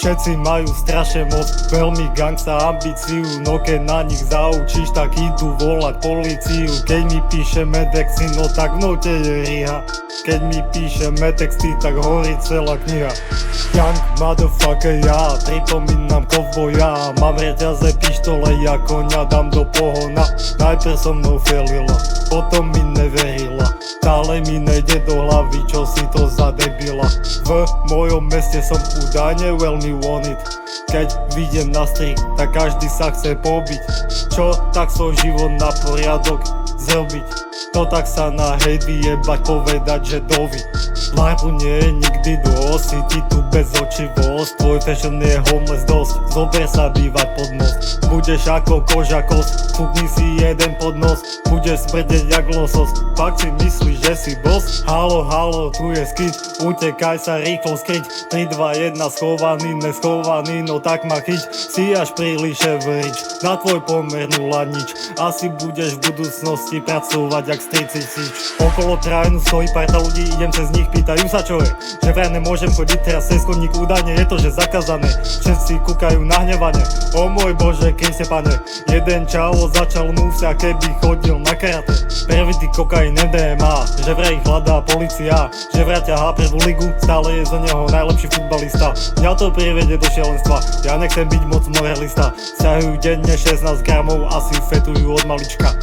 Všetci majú strašne moc, veľmi gangsta ambíciu, no keď na nich zaučíš, tak idú volať políciu. Keď mi píšeme texty, no tak v note je riha. Keď mi píšeme texty, tak horí celá kniha. Young motherfucker, ja pripomínam kovboja. Mám reťaze, pištole, ja koňa dám do pohona. Najprv so mnou felila, potom mi neverila. Stále mi nejde do hlavy, čo si to za debila. V mojom meste som údajne veľmi wanted. Keď vidiem na strik, tak každý sa chce pobiť. Čo tak svoj život na poriadok zrobiť? To tak sa na hejt vyjebať, povedať, že dovi. Life nie je nikdy dosť, si ti tu bez očivosť. Tvoj fashion je homeless dosť, zober sa bývať pod most. Budeš ako koža kost, fúkni si jeden pod nos. Budeš smrdeť jak losos, fakt si myslíš, že si boss? Halo, halo, tu je skit, utekaj sa rýchlo skryť. 3, 2, 1, schovaný, neschovaný, no tak ma chyť. Si až príliš average, na tvoj pomer nula nič. Asi budeš v budúcnosti pracovať jak stricičič. Okolo trájnu stojí parta ľudí, idem cez nich, pýtajú sa čo je. Že vraj nemôžem chodiť teraz cez chodník, údajne je to že zakázané. Všetci kúkajú nahnevane, o môj bože, Kriste pane. Jeden čavo začal múvsia, keby chodil na karate. Previty kokain MDMA, že vraj ich hľadá polícia. Že vraj ťahá prvú ligu, stále je za neho najlepší futbalista. Mňa to privedie do šialenstva, ja nechcem byť moc moralista. Sťahujú denne 16 gramov, asi fetujú od malička.